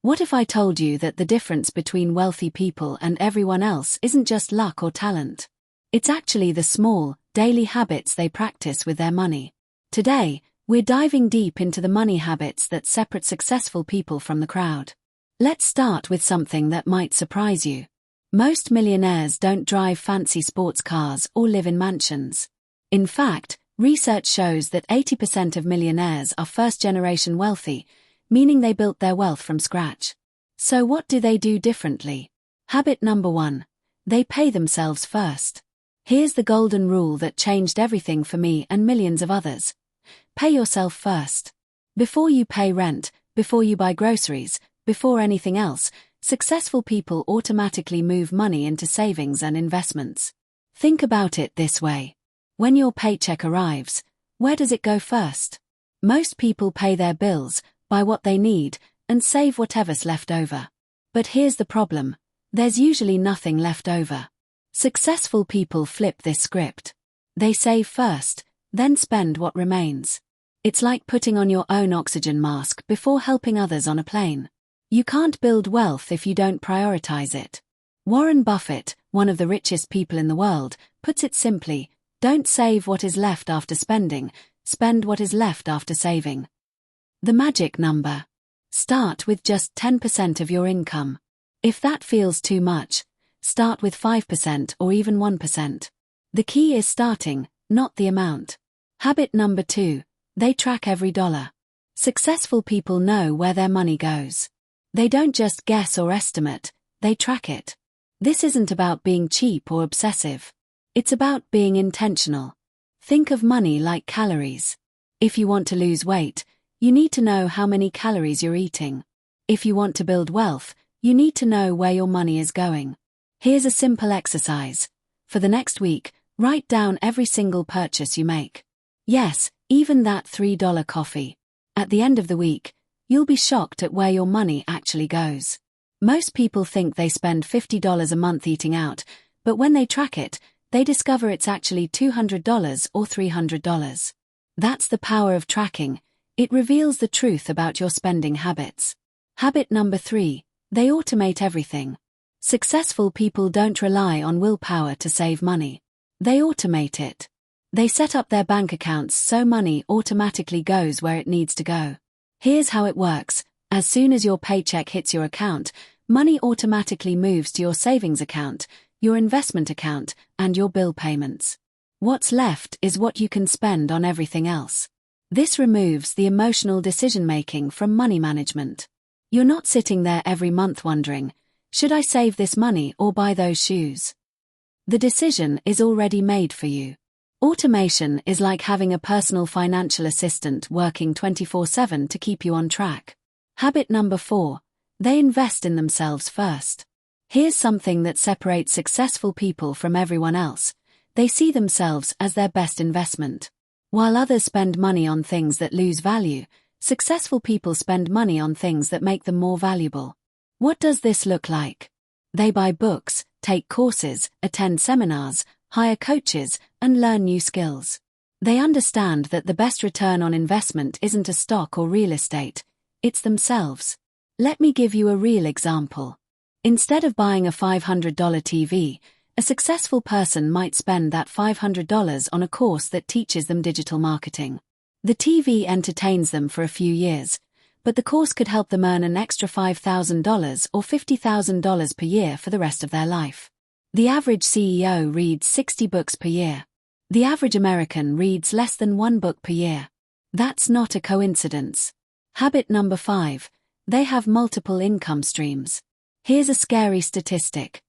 What if I told you that the difference between wealthy people and everyone else isn't just luck or talent? It's actually the small, daily habits they practice with their money. Today, we're diving deep into the money habits that separate successful people from the crowd. Let's start with something that might surprise you. Most millionaires don't drive fancy sports cars or live in mansions. In fact, research shows that 80% of millionaires are first-generation wealthy, meaning they built their wealth from scratch. So what do they do differently? Habit number 1. They pay themselves first. Here's the golden rule that changed everything for me and millions of others. Pay yourself first. Before you pay rent, before you buy groceries, before anything else, successful people automatically move money into savings and investments. Think about it this way. When your paycheck arrives, where does it go first? Most people pay their bills, buy what they need, and save whatever's left over. But here's the problem. There's usually nothing left over. Successful people flip this script. They save first, then spend what remains. It's like putting on your own oxygen mask before helping others on a plane. You can't build wealth if you don't prioritize it. Warren Buffett, one of the richest people in the world, puts it simply, don't save what is left after spending, spend what is left after saving. The magic number. Start with just 10% of your income. If that feels too much, start with 5% or even 1%. The key is starting, not the amount. Habit number 2. They track every dollar. Successful people know where their money goes. They don't just guess or estimate, they track it. This isn't about being cheap or obsessive. It's about being intentional. Think of money like calories. If you want to lose weight, you need to know how many calories you're eating. If you want to build wealth, you need to know where your money is going. Here's a simple exercise. For the next week, write down every single purchase you make. Yes, even that $3 coffee. At the end of the week, you'll be shocked at where your money actually goes. Most people think they spend $50 a month eating out, but when they track it, they discover it's actually $200 or $300. That's the power of tracking. It reveals the truth about your spending habits. Habit number 3. They automate everything. Successful people don't rely on willpower to save money. They automate it. They set up their bank accounts so money automatically goes where it needs to go. Here's how it works. As soon as your paycheck hits your account, money automatically moves to your savings account, your investment account, and your bill payments. What's left is what you can spend on everything else. This removes the emotional decision-making from money management. You're not sitting there every month wondering, should I save this money or buy those shoes? The decision is already made for you. Automation is like having a personal financial assistant working 24/7 to keep you on track. Habit number 4. They invest in themselves first. Here's something that separates successful people from everyone else. They see themselves as their best investment. While others spend money on things that lose value, successful people spend money on things that make them more valuable. What does this look like? They buy books, take courses, attend seminars, hire coaches, and learn new skills. They understand that the best return on investment isn't a stock or real estate, it's themselves. Let me give you a real example. Instead of buying a $500 TV, a successful person might spend that $500 on a course that teaches them digital marketing. The TV entertains them for a few years, but the course could help them earn an extra $5,000 or $50,000 per year for the rest of their life. The average CEO reads 60 books per year. The average American reads less than 1 book per year. That's not a coincidence. Habit number 5. They have multiple income streams. Here's a scary statistic.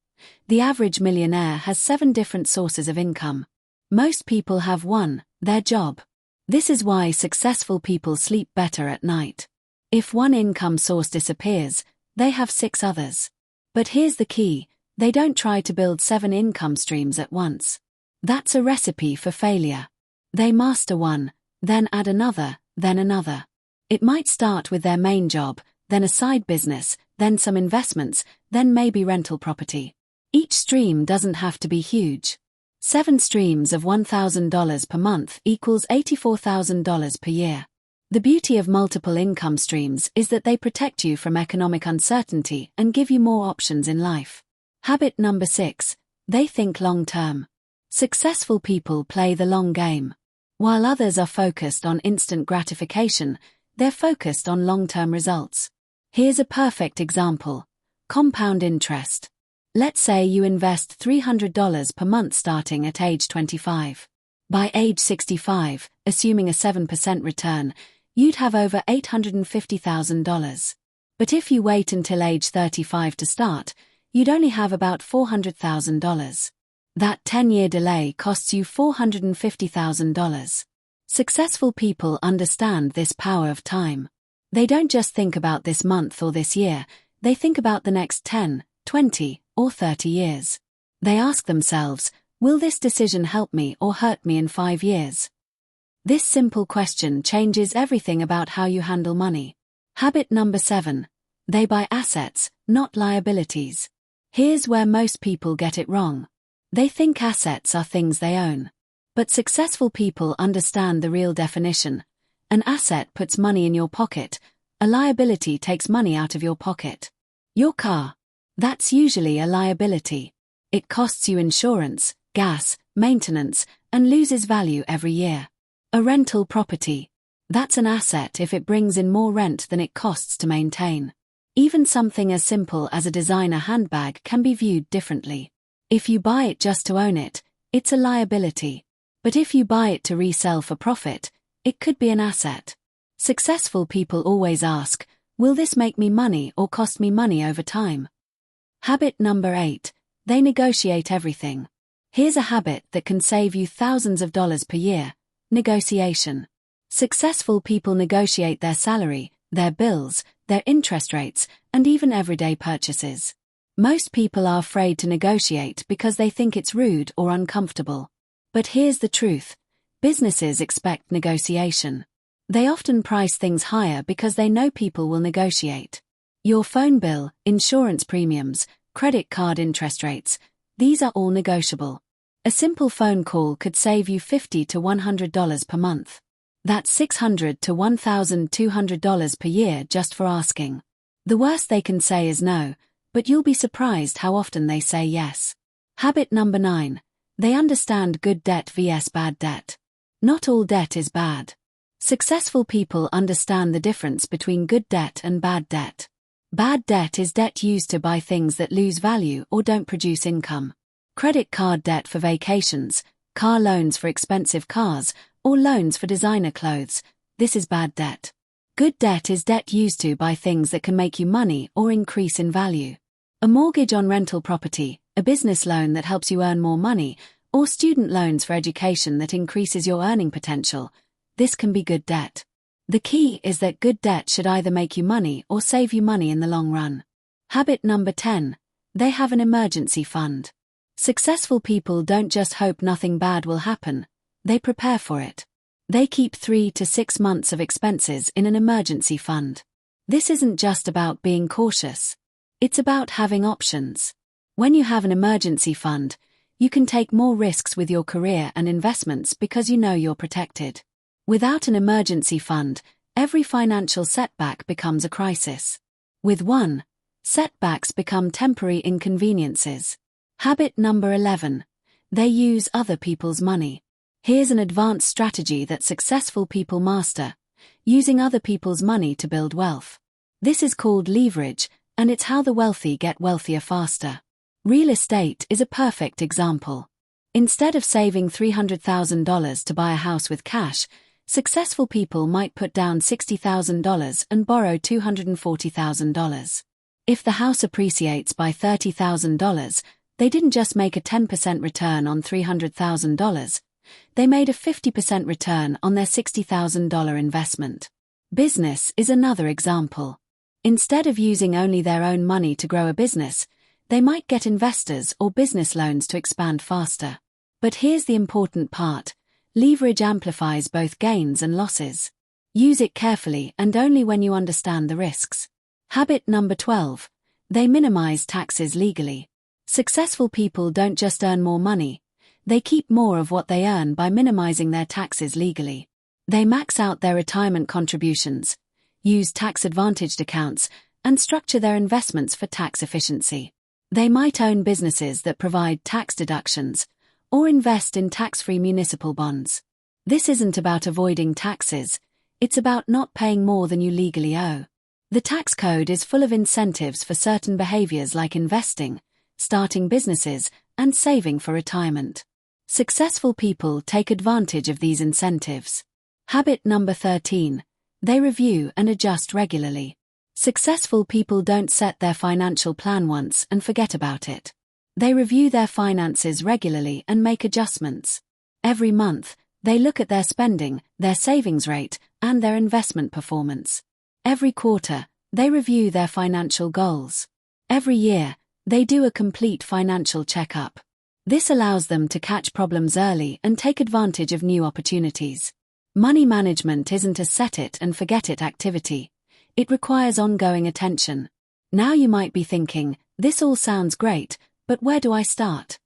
The average millionaire has 7 different sources of income. Most people have one, their job. This is why successful people sleep better at night. If one income source disappears, they have 6 others. But here's the key, they don't try to build 7 income streams at once. That's a recipe for failure. They master one, then add another, then another. It might start with their main job, then a side business, then some investments, then maybe rental property. Each stream doesn't have to be huge. 7 streams of $1,000 per month equals $84,000 per year. The beauty of multiple income streams is that they protect you from economic uncertainty and give you more options in life. Habit number 6. They think long-term. Successful people play the long game. While others are focused on instant gratification, they're focused on long-term results. Here's a perfect example. Compound interest. Let's say you invest $300 per month starting at age 25. By age 65, assuming a 7% return, you'd have over $850,000. But if you wait until age 35 to start, you'd only have about $400,000. That 10-year delay costs you $450,000. Successful people understand this power of time. They don't just think about this month or this year, they think about the next 10, 20, or 30 years. They ask themselves, will this decision help me or hurt me in 5 years? This simple question changes everything about how you handle money. Habit number 7. They buy assets, not liabilities. Here's where most people get it wrong. They think assets are things they own. But successful people understand the real definition. An asset puts money in your pocket, a liability takes money out of your pocket. Your car. That's usually a liability. It costs you insurance, gas, maintenance, and loses value every year. A rental property. That's an asset if it brings in more rent than it costs to maintain. Even something as simple as a designer handbag can be viewed differently. If you buy it just to own it, it's a liability. But if you buy it to resell for profit, it could be an asset. Successful people always ask, will this make me money or cost me money over time? Habit number 8. They negotiate everything. Here's a habit that can save you thousands of dollars per year. Negotiation. Successful people negotiate their salary, their bills, their interest rates, and even everyday purchases. Most people are afraid to negotiate because they think it's rude or uncomfortable. But here's the truth. Businesses expect negotiation. They often price things higher because they know people will negotiate. Your phone bill, insurance premiums, credit card interest rates, these are all negotiable. A simple phone call could save you $50 to $100 per month. That's $600 to $1,200 per year just for asking. The worst they can say is no, but you'll be surprised how often they say yes. Habit number 9. They understand good debt vs bad debt. Not all debt is bad. Successful people understand the difference between good debt and bad debt. Bad debt is debt used to buy things that lose value or don't produce income. Credit card debt for vacations, car loans for expensive cars, or loans for designer clothes. This is bad debt. Good debt is debt used to buy things that can make you money or increase in value. A mortgage on rental property, a business loan that helps you earn more money, or student loans for education that increases your earning potential. This can be good debt. The key is that good debt should either make you money or save you money in the long run. Habit number 10. They have an emergency fund. Successful people don't just hope nothing bad will happen, they prepare for it. They keep 3 to 6 months of expenses in an emergency fund. This isn't just about being cautious. It's about having options. When you have an emergency fund, you can take more risks with your career and investments because you know you're protected. Without an emergency fund, every financial setback becomes a crisis. With one, setbacks become temporary inconveniences. Habit number 11. They use other people's money. Here's an advanced strategy that successful people master, using other people's money to build wealth. This is called leverage, and it's how the wealthy get wealthier faster. Real estate is a perfect example. Instead of saving $300,000 to buy a house with cash, successful people might put down $60,000 and borrow $240,000. If the house appreciates by $30,000, they didn't just make a 10% return on $300,000, they made a 50% return on their $60,000 investment. Business is another example. Instead of using only their own money to grow a business, they might get investors or business loans to expand faster. But here's the important part. Leverage amplifies both gains and losses. Use it carefully and only when you understand the risks. Habit number 12. They minimize taxes legally. Successful people don't just earn more money, they keep more of what they earn by minimizing their taxes legally. They max out their retirement contributions, use tax-advantaged accounts, and structure their investments for tax efficiency. They might own businesses that provide tax deductions, or invest in tax-free municipal bonds. This isn't about avoiding taxes, it's about not paying more than you legally owe. The tax code is full of incentives for certain behaviors like investing, starting businesses, and saving for retirement. Successful people take advantage of these incentives. Habit number 13. They review and adjust regularly. Successful people don't set their financial plan once and forget about it. They review their finances regularly and make adjustments. Every month, they look at their spending, their savings rate, and their investment performance. Every quarter, they review their financial goals. Every year, they do a complete financial checkup. This allows them to catch problems early and take advantage of new opportunities. Money management isn't a set-it-and-forget-it activity. It requires ongoing attention. Now you might be thinking, this all sounds great, but where do I start?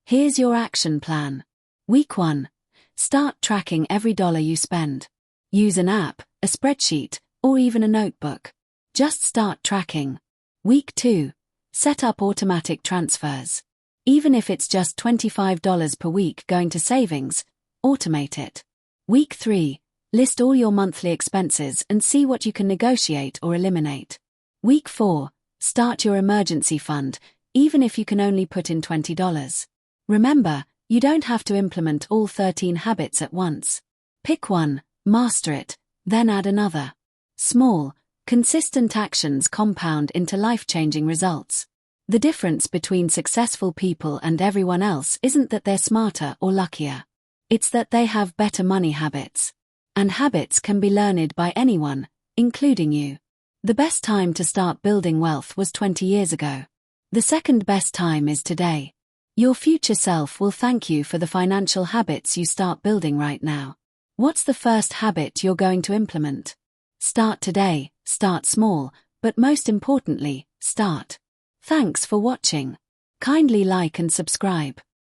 Here's your action plan. Week 1. Start tracking every dollar you spend. Use an app, a spreadsheet, or even a notebook. Just start tracking. Week 2. Set up automatic transfers. Even if it's just $25 per week going to savings, automate it. Week 3. List all your monthly expenses and see what you can negotiate or eliminate. Week 4. Start your emergency fund, even if you can only put in $20. Remember, you don't have to implement all 13 habits at once. Pick one, master it, then add another. Small, consistent actions compound into life-changing results. The difference between successful people and everyone else isn't that they're smarter or luckier. It's that they have better money habits. And habits can be learned by anyone, including you. The best time to start building wealth was 20 years ago. The second best time is today. Your future self will thank you for the financial habits you start building right now. What's the first habit you're going to implement? Start today, start small, but most importantly, start. Thanks for watching. Kindly like and subscribe.